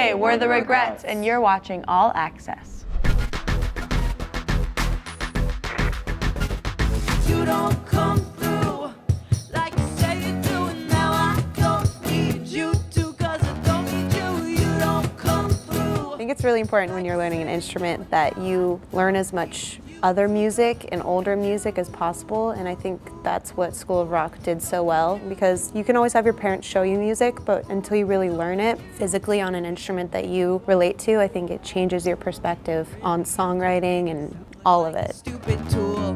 Hey, we're the Regrets, and you're watching All Access. You don't come through like you say you do, and now I don't need you to, 'cause I don't need you. You don't come through. I think it's really important when you're learning an instrument that you learn as much other music and older music as possible, and I think that's what School of Rock did so well, because you can always have your parents show you music, but until you really learn it physically on an instrument that you relate to, I think it changes your perspective on songwriting and all of it. Stupid tool.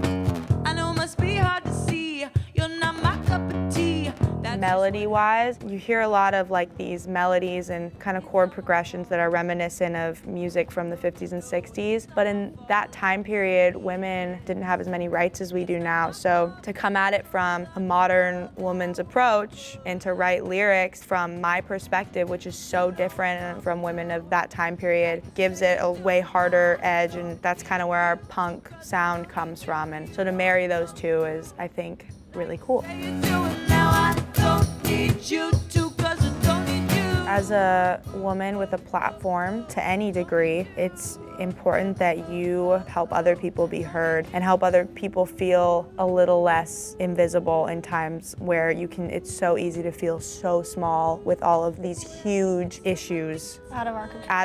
I know it must be hard to see. You're not my cup of tea. Melody-wise, you hear a lot of like these melodies and kind of chord progressions that are reminiscent of music from the 50s and 60s. But in that time period, women didn't have as many rights as we do now. So to come at it from a modern woman's approach and to write lyrics from my perspective, which is so different from women of that time period, gives it a way harder edge, and that's kind of where our punk sound comes from. And so to marry those two is, I think, really cool. As a woman with a platform to any degree, it's important that you help other people be heard and help other people feel a little less invisible in times where it's so easy to feel so small with all of these huge issues out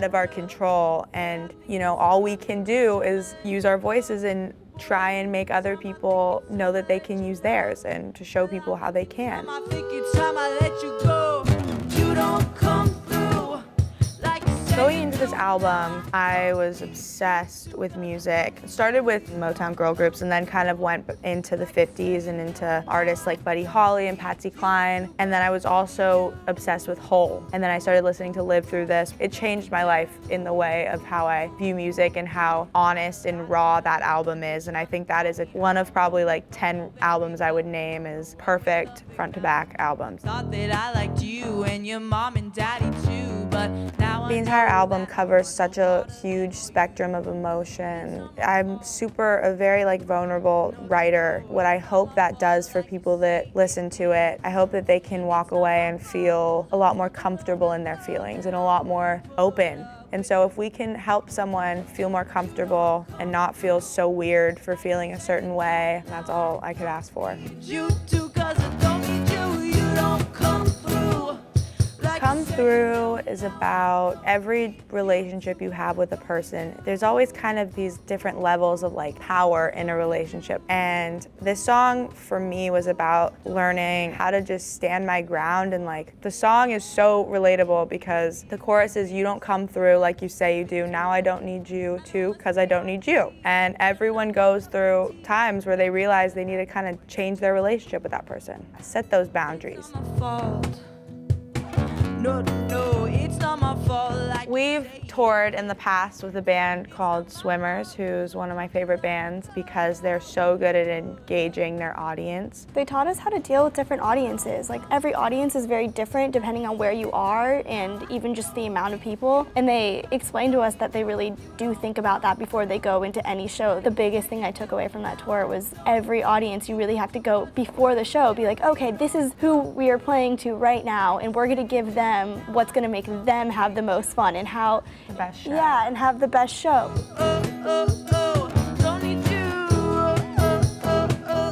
of our control. And all we can do is use our voices and try and make other people know that they can use theirs and to show people how they can. I think it's time I let you go. You don't come through like you say. Going into this album, I was obsessed with music. It started with Motown girl groups and then kind of went into the 50s and into artists like Buddy Holly and Patsy Cline. And then I was also obsessed with Hole. And then I started listening to Live Through This. It changed my life in the way of how I view music and how honest and raw that album is. And I think that is one of probably like 10 albums I would name as perfect front to back albums. Thought that I liked you and your mom and daddy too, but now The entire album covers such a huge spectrum of emotion. I'm a very vulnerable writer. What I hope that does for people that listen to it, I hope that they can walk away and feel a lot more comfortable in their feelings and a lot more open. And so if we can help someone feel more comfortable and not feel so weird for feeling a certain way, that's all I could ask for. you too, 'cause I don't need you. You don't come through. Come Through is about every relationship you have with a person. There's always kind of these different levels of power in a relationship. And this song for me was about learning how to just stand my ground, and the song is so relatable because the chorus is, you don't come through like you say you do. Now I don't need you too, 'cause I don't need you. And everyone goes through times where they realize they need to kind of change their relationship with that person. Set those boundaries. My fault. No, it's not my fault. We've toured in the past with a band called Swimmers, who's one of my favorite bands because they're so good at engaging their audience. They taught us how to deal with different audiences. Every audience is very different depending on where you are and even just the amount of people. And they explained to us that they really do think about that before they go into any show. The biggest thing I took away from that tour was every audience, you really have to go before the show, be like, okay, this is who we are playing to right now, and we're gonna give them what's gonna make them have the most fun and how The best show. Yeah, and have the best show. Don't need you.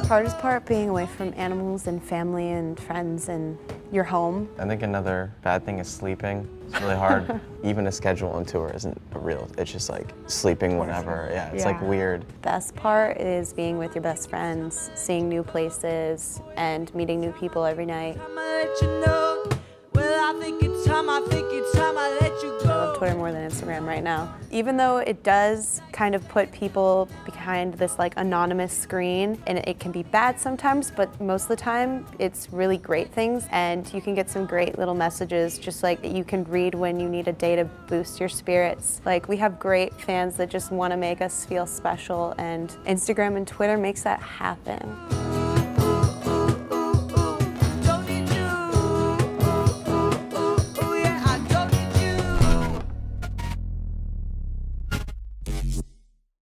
Hardest part being away from animals and family and friends and your home. I think another bad thing is sleeping. It's really hard. Even a schedule on tour isn't it's just sleeping whenever. Yeah, it's weird. Best part is being with your best friends, seeing new places, and meeting new people every night. I'ma let you know. Well, I think it's time I let you I love go. Twitter more than Instagram right now. Even though it does kind of put people behind this anonymous screen, and it can be bad sometimes, but most of the time it's really great things, and you can get some great little messages just that you can read when you need a day to boost your spirits. We have great fans that just want to make us feel special, and Instagram and Twitter makes that happen.